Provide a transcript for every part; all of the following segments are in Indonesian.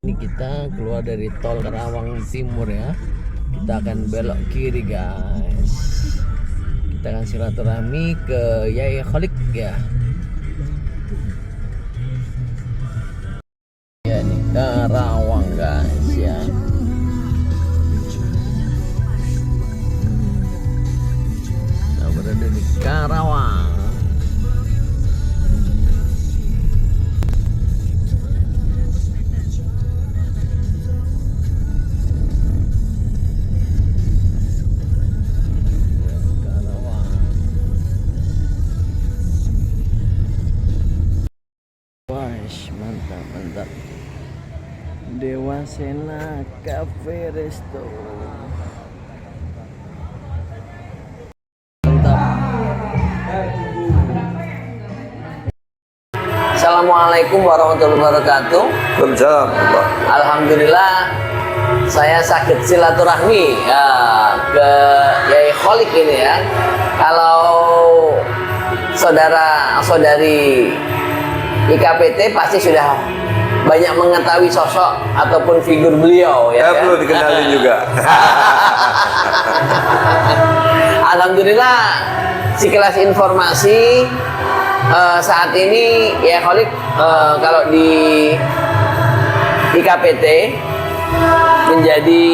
Ini kita keluar dari tol Karawang Timur ya. Kita akan belok kiri guys. Kita akan silaturahmi ke Yai Kholik ya. Ya ini Karawang guys ya. Kita berada di Karawang. Mantap mantap. Dewa Sena Cafe Resto. Mantap. Assalamualaikum warahmatullahi wabarakatuh. Waalaikumsalam. Alhamdulillah saya sakit silaturahmi ya, ke Yai Kholik ini ya. Kalau saudara-saudari IKPT pasti sudah banyak mengetahui sosok ataupun figur beliau ya. Perlu dikenalin juga. Alhamdulillah sekilas informasi saat ini ya Kholik kalau di IKPT menjadi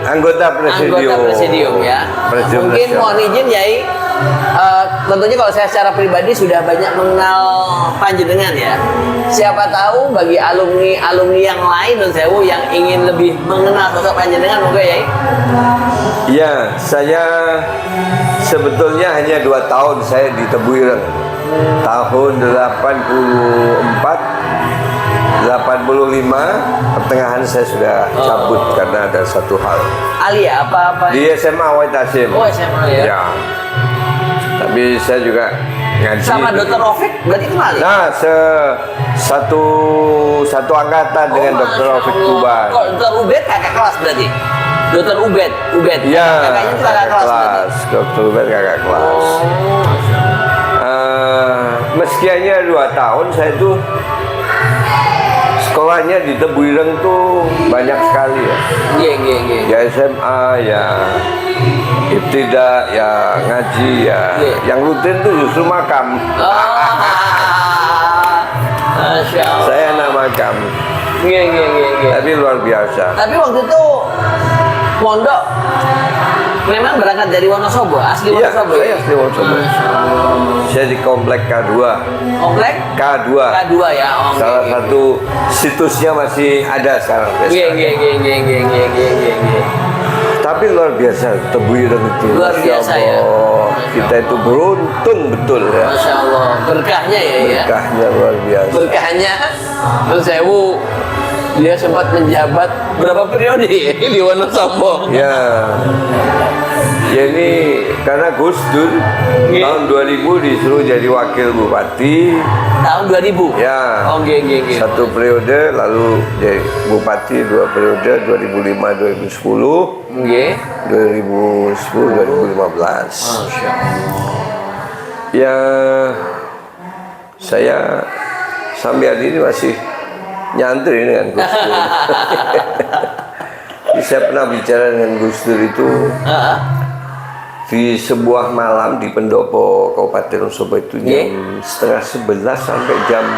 anggota presidium ya. Presidium Mungkin nasional. mohon izin Yai, tentunya kalau saya secara pribadi sudah banyak mengenal panjenengan ya. Siapa tahu bagi alumni yang lain dan sewu yang ingin lebih mengenal sosok panjenengan, moga Yai. Ya, saya sebetulnya hanya 2 tahun saya di Tebuireng. Tahun 85 pertengahan saya sudah cabut karena ada satu hal. Alia apa? Di SMA Wahid Hasyim. Oh SMA ya. Ya. Tapi saya juga ngaji. Sama Dr. Rofik berarti kenal ya? Nah, satu angkatan dengan Dr. Rofik Tuban. Kok Dr. Ubed kakak kelas berarti? Dr. Ubed. Iya, Kakaknya itu kakak kelas berarti? Dr. Ubed kakak kelas. Meski hanya 2 tahun, saya tuh sekolahnya di Tebuireng tuh banyak sekali ya. Iya. Ya SMA, ya ibtidak, ya ngaji, ya. Yang rutin tuh justru makam. Masya Allah. Saya anak makam. Iya. Tapi luar biasa. Tapi waktu itu pondok memang berangkat dari Wonosobo, asli Iya, Wonosobo. saya asli Wonosobo. Saya di komplek K2. Komplek K2. K2 ya. Salah satu situsnya masih ada sekarang. Iya. Tapi luar biasa Tebuireng itu. Luar Masya biasa ya. Allah. Kita itu beruntung betul ya. Masya Allah, berkahnya ya. Berkahnya luar biasa. Berkahnya, terus sewu dia sempat menjabat berapa periode di Wonosobo? Ya. Ya ini karena Gus Dur tahun 2000 disuruh jadi wakil bupati. Tahun 2000? Ya. Oh, oke. Satu periode, lalu jadi bupati 2 periode, 2005-2010. Oke. 2010-2015. Masya Allah. Ya, saya sampai hari ini masih nyantri dengan Gus Dur. Saya pernah bicara dengan Gus Dur itu di sebuah malam di Pendopo Kabupaten Wonosobo itu jam setengah 11 sampai jam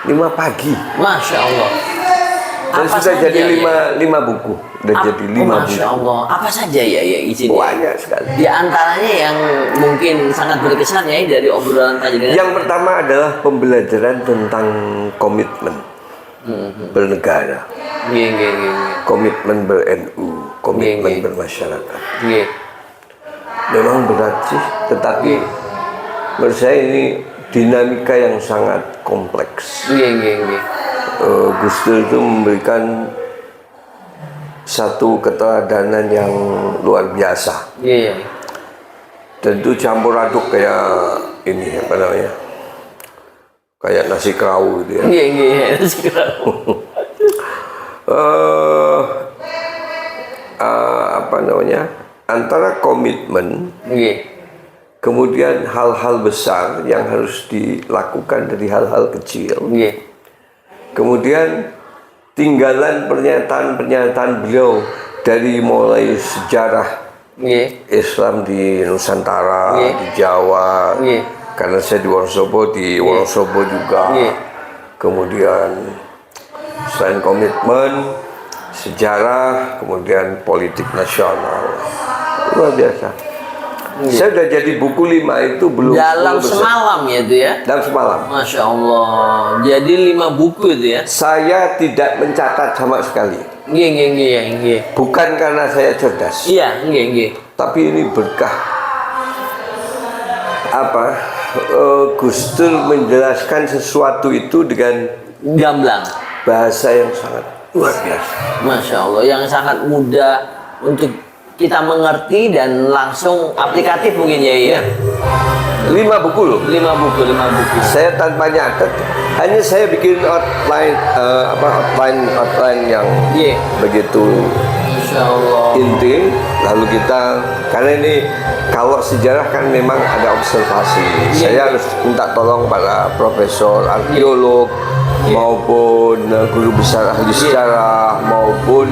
5 pagi. Masya Allah. Dan Apa sudah saja, jadi ya? 5 buku. Sudah jadi 5 Masya buku. Allah. Apa saja ya izin? Banyak sekali. Di antaranya yang mungkin sangat berkesan ya dari obrolan panjenengan. Yang pertama adalah pembelajaran tentang komitmen bernegara, Iya. komitmen ber-NU, komitmen bermasyarakat. Iya. Memang berat sih, tetapi menurut saya ini dinamika yang sangat kompleks. Iya. Gus Dur itu memberikan satu keteladanan yang luar biasa. Iya. Dan itu campur aduk kayak ini apa namanya? Kayak nasi kerawu gitu ya. Iya. Apa namanya? Antara komitmen, kemudian hal-hal besar yang harus dilakukan dari hal-hal kecil. Kemudian tinggalan pernyataan-pernyataan beliau dari mulai sejarah Nggih. Islam di Nusantara, Nggih. di Jawa. Nggih. Karena saya di Wonosobo, juga. Nggih. Kemudian selain komitmen, sejarah, kemudian politik nasional. Luar biasa. Saya sudah jadi buku 5 itu belum Dalam besar. semalam ya itu ya. Dalam semalam. Masya Allah. Jadi 5 buku itu ya. Saya tidak mencatat sama sekali. Nggih, nggih, nggih, nggih. Bukan karena saya cerdas, Iya, nggih, nggih. tapi ini berkah. Gus Dur menjelaskan sesuatu itu dengan Gamblang. bahasa yang sangat luar biasa. Masya Allah, yang sangat mudah untuk kita mengerti dan langsung aplikatif mungkin ya. 5 buku loh. 5 buku. Saya tanpa nyatet, hanya saya bikin outline yang Iya. begitu Masya Allah. inti. Lalu kita, karena ini kalau sejarah kan memang ada observasi. Iya. Saya harus minta tolong pada profesor arkeolog maupun guru besar ahli sejarah maupun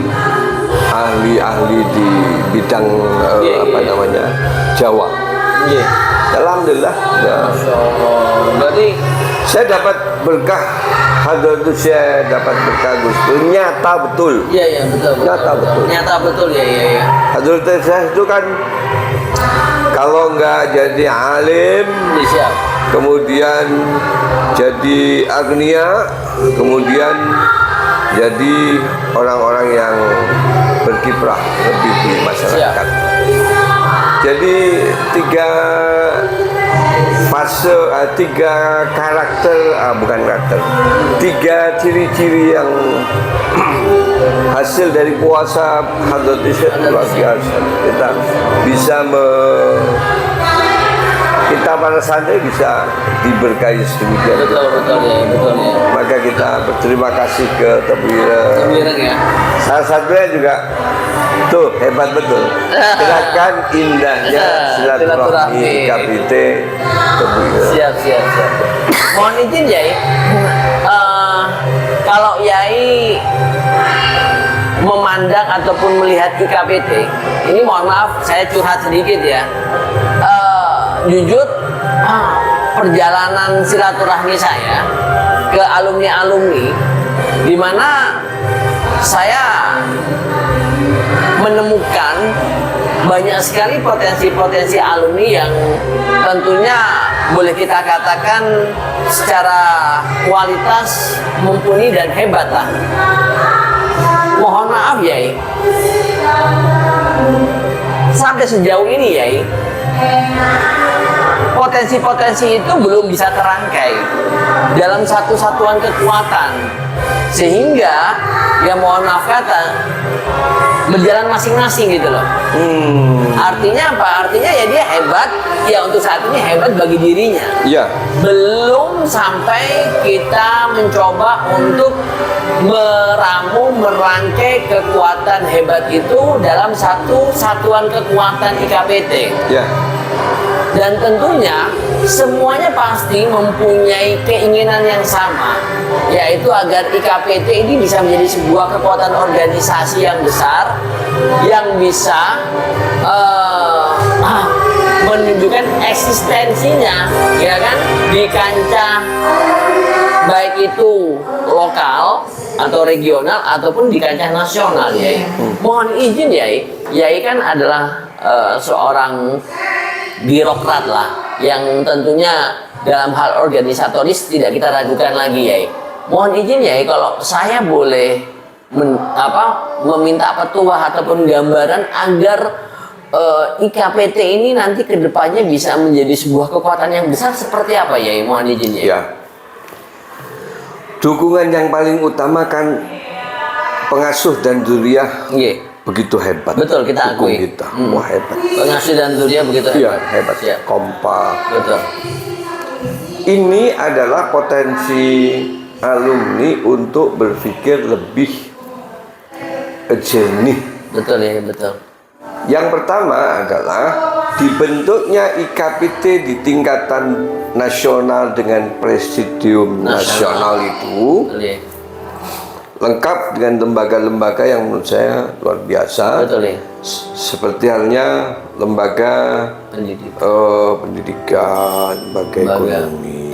ahli-ahli di bidang Jawa. Iya. Alhamdulillah. Ya. Masya Allah. Berarti Saya dapat berkah Hadratus, saya dapat berkah Gus Dur, nyata betul. iya betul. Nyata betul. Nyata betul ya. Hadratus saya itu kan kalau nggak jadi alim, Iya, siap. kemudian jadi agnia, kemudian jadi orang-orang yang berkiprah lebih di masyarakat. Jadi tiga ciri-ciri yang hasil dari puasa Hadratus luar biasa. Kita bisa kita para santri bisa diberkahi sedemikian. Betul ya. Maka kita berterima kasih ke Tebireng. Tebireng ya. Salah satunya juga tuh hebat betul. Gerakan indahnya silaturahmi KPT Tebireng. Siap. Mohon izin Yai, kalau Yai memandang ataupun melihat IKPT, ini mohon maaf saya curhat sedikit ya. Jujur, perjalanan silaturahmi saya ke alumni-alumni, di mana saya menemukan banyak sekali potensi-potensi alumni yang tentunya boleh kita katakan secara kualitas mumpuni dan hebat lah. Mohon maaf Yai, sampai sejauh ini Yai, potensi-potensi itu belum bisa terangkai dalam satu satuan kekuatan, sehingga ya mohon maaf kata berjalan masing-masing gitu loh. Artinya apa? Artinya ya dia hebat, ya untuk saat ini hebat bagi dirinya. Iya. Belum sampai kita mencoba untuk merangkai kekuatan hebat itu dalam satu satuan kekuatan IKPT. Ya. Dan tentunya semuanya pasti mempunyai keinginan yang sama, yaitu agar IKPT ini bisa menjadi sebuah kekuatan organisasi yang besar yang bisa menunjukkan eksistensinya, ya kan, di kancah baik itu lokal atau regional ataupun di kancah nasional, Yai. Mohon izin, Yai kan adalah seorang birokrat lah, yang tentunya dalam hal organisatoris tidak kita ragukan lagi, Yai. Mohon izin, Yai, kalau saya boleh meminta petuah ataupun gambaran agar IKPT ini nanti kedepannya bisa menjadi sebuah kekuatan yang besar seperti apa, Yai? Mohon izin, Yai. Ya. Dukungan yang paling utama kan pengasuh dan dzurriyyah. Iya. Begitu hebat. Betul, kita dukung akui. kita. Wah, hebat. Pengasuh dan dzurriyyah begitu Iya, hebat. hebat. Ya. Kompak. Betul. Ini adalah potensi alumni untuk berpikir lebih jernih. Betul ya, betul. Yang pertama adalah dibentuknya IKPT di tingkatan nasional dengan presidium nasional itu Betul ya. lengkap dengan lembaga-lembaga yang menurut saya luar biasa. Betul ya. Seperti halnya lembaga pendidikan, lembaga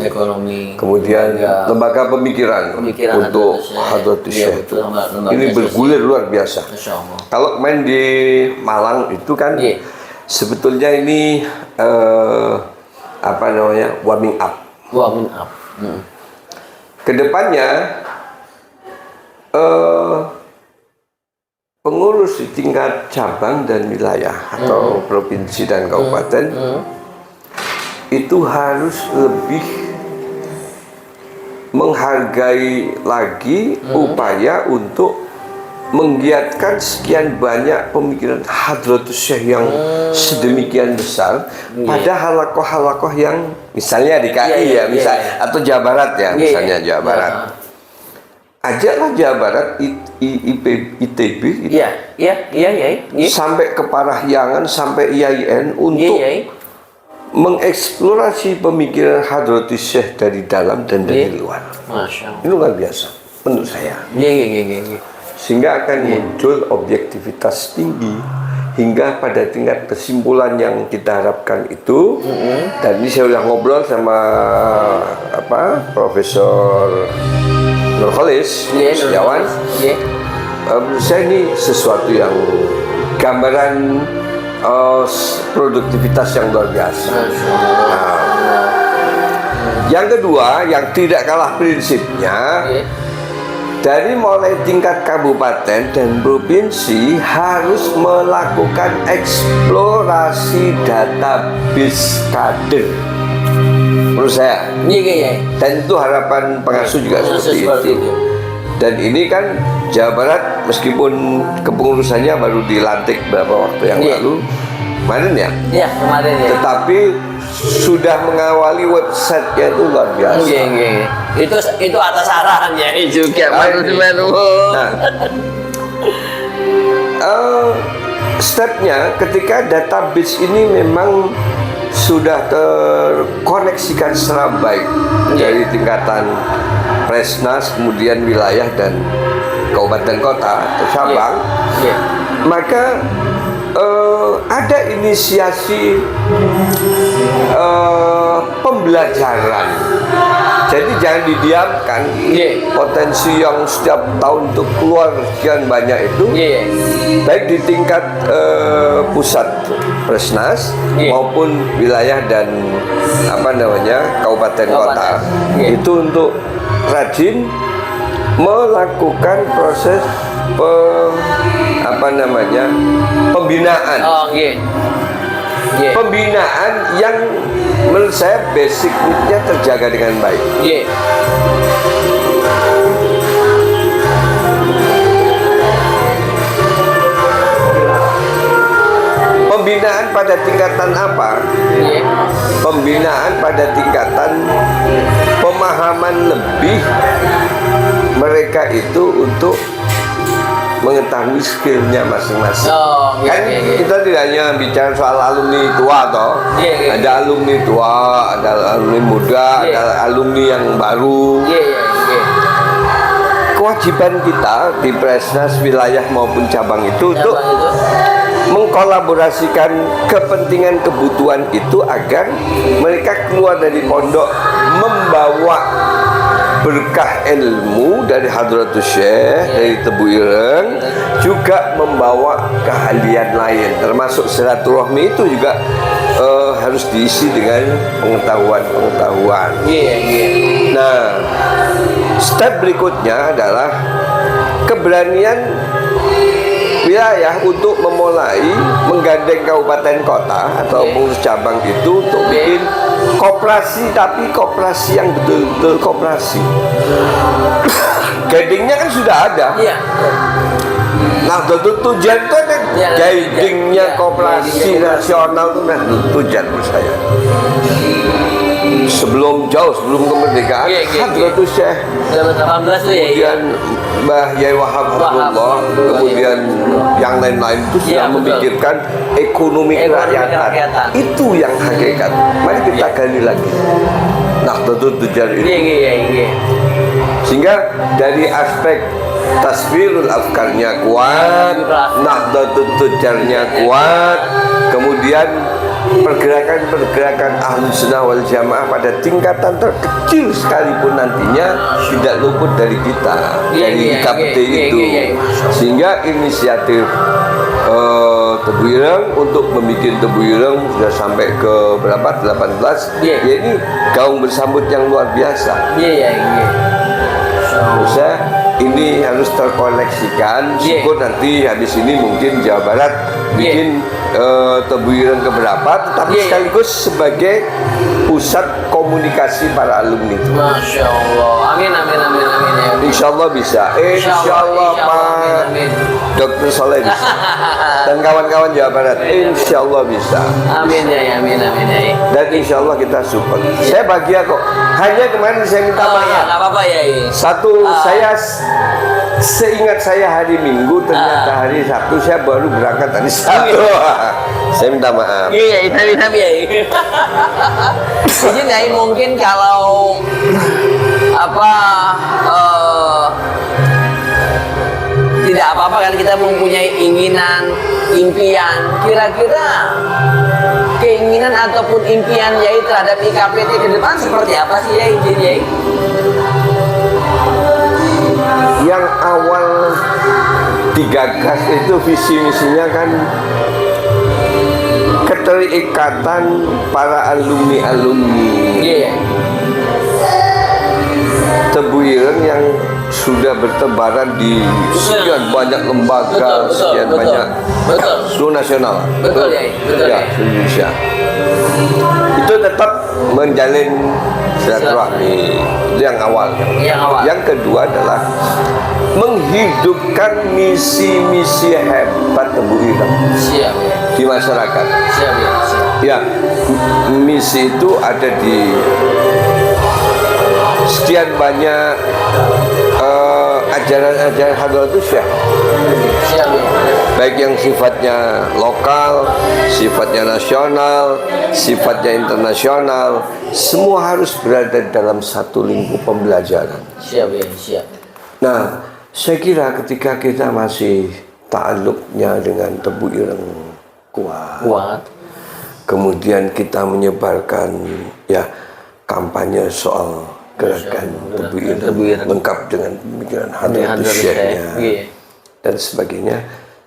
ekonomi, kemudian lembaga pemikiran untuk Hadratus Syekh. Ini bergulir luar biasa. Kalau main di Malang itu kan sebetulnya ini warming up. Kedepannya pengurus di tingkat cabang dan wilayah atau provinsi dan kabupaten itu harus lebih menghargai lagi upaya untuk menggiatkan sekian banyak pemikiran Hadratus Syekh yang sedemikian besar pada halakoh-halakoh yang misalnya di KI atau Jawa Barat ya, misalnya Jawa Barat. Ajaklah Jawa Barat, ITB gitu. Sampai ke Parahyangan, sampai IAIN untuk mengeksplorasi pemikiran Hadratus Syekh dari dalam dan dari luar. Ini luar biasa menurut saya. Sehingga akan muncul objektivitas tinggi hingga pada tingkat kesimpulan yang kita harapkan itu. Dan ini saya sudah ngobrol sama Profesor Nurholis Setiawan. Menurut saya ini sesuatu yang gambaran produktivitas yang luar biasa. Yang kedua, yang tidak kalah prinsipnya, dari mulai tingkat kabupaten dan provinsi harus melakukan eksplorasi database kader. Menurut saya, dan itu harapan pengasuh juga seperti itu. Dan ini kan Jawa Barat meskipun kepengurusannya baru dilantik beberapa waktu yang lalu, kemarin ya? Iya, kemarin ya. Tetapi sudah mengawali website-nya itu luar biasa. Itu atas arahannya juga. Stepnya ketika database ini memang sudah terkoneksikan secara baik dari tingkatan Presnas, kemudian wilayah dan kabupaten kota atau cabang, maka ada inisiasi pembelajaran. Jadi jangan didiamkan. Potensi yang setiap tahun untuk keluar sekian banyak itu, baik di tingkat pusat Presnas maupun wilayah dan kabupaten kota, itu untuk rajin melakukan proses pembinaan. Pembinaan yang menurut saya basicnya terjaga dengan baik. Pembinaan pada tingkatan apa? Pembinaan pada tingkatan pemahaman lebih mereka itu untuk mengetahui skillnya masing-masing. Kita tidak hanya bicara soal alumni tua toh. Ada alumni tua, ada alumni muda, ada alumni yang baru. Kewajiban kita di Presnas wilayah maupun cabang itu untuk mengkolaborasikan kepentingan kebutuhan itu agar mereka keluar dari pondok membawa berkah ilmu dari Hadratus Syekh, dari Tebu Ireng, juga membawa keahlian lain, termasuk silaturahmi itu juga harus diisi dengan pengetahuan-pengetahuan. Nah, step berikutnya adalah keberanian wilayah untuk memulai menggandeng kabupaten kota atau pengurus cabang itu untuk bikin koperasi, tapi koperasi yang betul-betul koperasi. Guidingnya kan sudah ada. Nah, tujuan itu kan guidingnya koperasi nasional itu tujuan menurut saya. Sebelum kemerdekaan, Hadratus Syekh, kemudian Mbah Yai Wahab Abdullah, kemudian yang lain-lain itu sudah memikirkan ekonomi kerakyatan. Itu yang hakikat. Mari kita gali lagi. Nah, tujuan ini. Sehingga dari aspek tasbirul afkarnya kuat, nahdlatul tujarnya kuat, kemudian pergerakan-pergerakan Ahlus Sunnah wal Jamaah pada tingkatan terkecil sekalipun nantinya tidak luput dari kita, dari KPT itu. Sehingga inisiatif Tebu Ireng untuk membuat Tebu Ireng sudah sampai ke berapa? 18. Ya ini gaung bersambut yang luar biasa. Harusnya ini harus terkoneksikan. Syukur nanti habis ini mungkin Jawa Barat bikin Tebu Ireng keberapa, tetapi sekaligus sebagai pusat komunikasi para alumni. Masya Allah. Amin, amin, amin, amin. Ya. Insya Allah bisa. Insya Allah Pak Dr. Soleh bisa. Dan kawan-kawan Jawa Barat, insya Allah bisa. Amin ya, amin, amin ya. Dan insya Allah kita support. Saya bahagia kok. Hanya kemarin saya minta maaf. Ya, nggak apa-apa ya. Satu, saya seingat saya hari Minggu, ternyata hari Sabtu saya baru berangkat hari Sabtu. Saya minta maaf. Iya, tapi ya. Izin ya, mungkin kalau tidak apa-apa kan kita mempunyai inginan, impian. Kira-kira keinginan ataupun impian Yai terhadap IKPT ke depan seperti apa sih Yai? Izin Yai. Yang awal digagas itu visi misinya kan keterikatan para alumni Tebu Ireng yang sudah bertebaran di sekian banyak lembaga, sekian banyak seluruh nasional. Betul ya, betul ya. Indonesia. Itu tetap menjalin silaturahmi. Itu yang awal. Yang kedua adalah menghidupkan misi-misi hebat Tebu Ireng di masyarakat. Ya, misi itu ada di sekian banyak ajaran-ajaran Hadratus Syekh, baik yang sifatnya lokal, sifatnya nasional, sifatnya internasional, semua harus berada dalam satu lingkup pembelajaran. Nah, saya kira ketika kita masih ta'alluqnya dengan Tebu Ireng kuat, kemudian kita menyebarkan kampanye soal gerakan Tebu Ireng lengkap dengan pemikiran Hadratus Syekhnya dan sebagainya.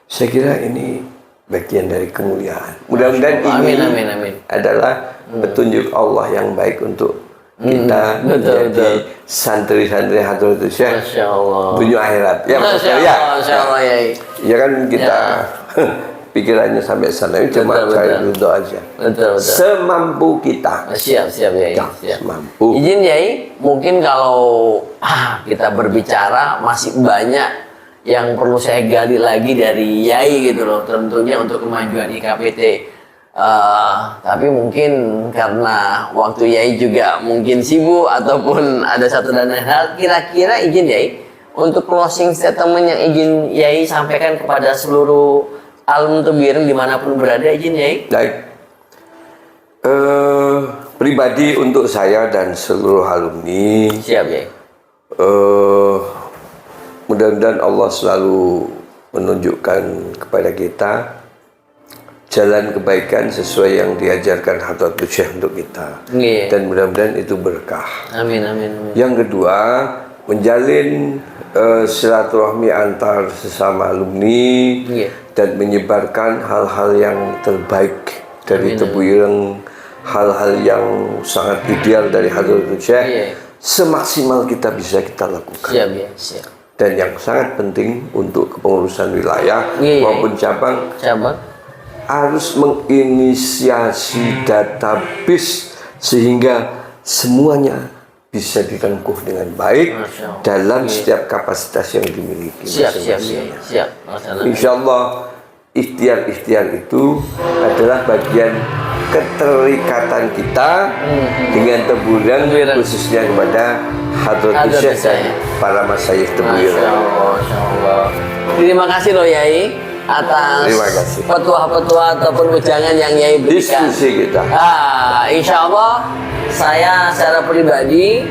Saya kira ini bagian dari kemuliaan. Mudah-mudahan ini adalah petunjuk Allah yang baik untuk kita menjadi santri-santri Hadratus Syekh dunia akhirat. Ya, Masya Allah, ya kan kita pikirannya sampai sana, cuma saya ridho aja. Semampu kita. Siap Yai. Semampu. Izin Yai, mungkin kalau kita berbicara masih banyak yang perlu saya gali lagi dari Yai gitu loh, tentunya untuk kemajuan IKPT. Tapi mungkin karena waktu Yai juga mungkin sibuk ataupun ada satu dan lain hal, kira-kira izin Yai untuk closing statement yang izin Yai sampaikan kepada seluruh alumni Tebu Ireng dimanapun berada, izin Yai. Baik. Pribadi untuk saya dan seluruh alumni. Siap Yai. Mudah-mudahan Allah selalu menunjukkan kepada kita jalan kebaikan sesuai yang diajarkan Hadratus Syekh untuk kita. Dan mudah-mudahan itu berkah. Amin. Yang kedua, menjalin silaturahmi antar sesama alumni dan menyebarkan hal-hal yang terbaik dari Tebu Ireng, hal-hal yang sangat ideal dari Hadratus Syekh, semaksimal kita bisa kita lakukan. Siap. Dan yang sangat penting untuk kepengurusan wilayah maupun cabang harus menginisiasi database sehingga semuanya bisa direngkuh dengan baik dalam setiap kapasitas yang dimiliki. Siap. Insya Allah ikhtiar-ikhtiar itu adalah bagian keterikatan kita dengan Tebu Ireng, khususnya kepada Hadratus Syekh dan para masyayikh Tebu Ireng. Masya Allah. Terima kasih loh Yai atas petua-petua ataupun wejangan yang Yai berikan. Diskusi kita. Insya Allah saya secara pribadi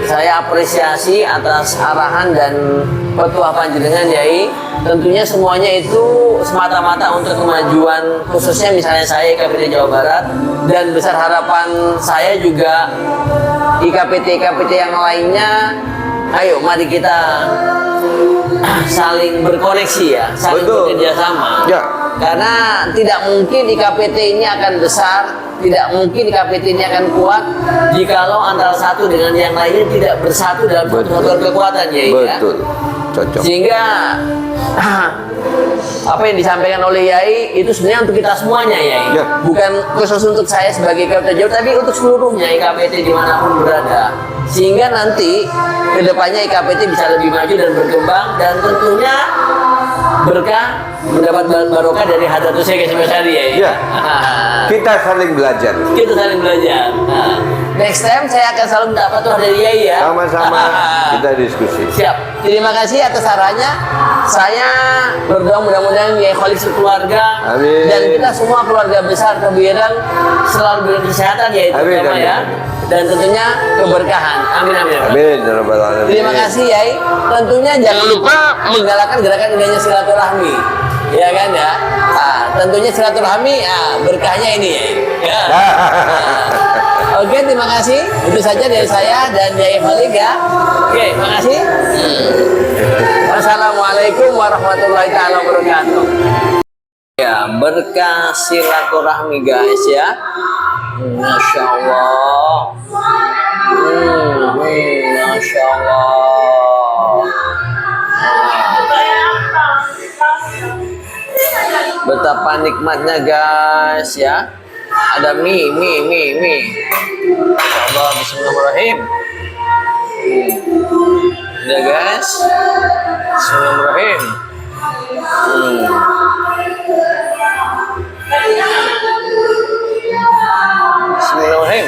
saya apresiasi atas arahan dan petuah panjenengan Yai. Tentunya semuanya itu semata-mata untuk kemajuan khususnya misalnya saya IKPT Jawa Barat, dan besar harapan saya juga IKPT-IKPT yang lainnya. Ayo mari kita saling berkoneksi ya, saling Betul. bekerja sama. Ya. Karena tidak mungkin IKPT ini akan besar, tidak mungkin IKPT ini akan kuat jikalau antara satu dengan yang lainnya tidak bersatu dalam satu satuan kekuatan ya. Betul. Cocok. Sehingga apa yang disampaikan oleh Yai itu sebenarnya untuk kita semuanya Yai. Ya. Bukan khusus untuk saya sebagai IKPT Jawa, tapi untuk seluruhnya IKPT dimanapun berada. Sehingga nanti kedepannya IKPT bisa lebih maju dan berkembang, dan tentunya berkah mendapat barokah dari Hadratus Syekh Hasyim Asy'ari ya. Ya. Kita saling belajar. Kita saling belajar. Nah, next time saya akan selalu minta fatwa dari Yai ya. Sama-sama kita diskusi. Siap. Terima kasih atas sarannya. Saya berdoa mudah-mudahan Yai Khalid sekeluarga Amin. dan kita semua keluarga besar Kebirang selalu diberi kesehatan ya itu Amin, tema amin. ya. Dan tentunya keberkahan. Amin amin. Amin. Ya Rabbal Alamin. Terima kasih Yai. Tentunya jangan lupa menggalakkan gerakan indahnya silaturahmi. Ya kan ya. Nah, tentunya silaturahmi, berkahnya ini Yai. Ya. Oke, terima kasih. Itu saja dari saya dan Yai Khalid ya. Oke, terima kasih. Wassalamualaikum warahmatullahi taala wabarakatuh. Ya, berkah silaturahmi guys ya. Masya Allah. Masya Allah. Betapa nikmatnya guys ya. Ada mie. Masya Allah, bismillahirrahmanirrahim. Ya guys. Bismillahirrahmanirrahim. Bismillahirrahmanirrahim.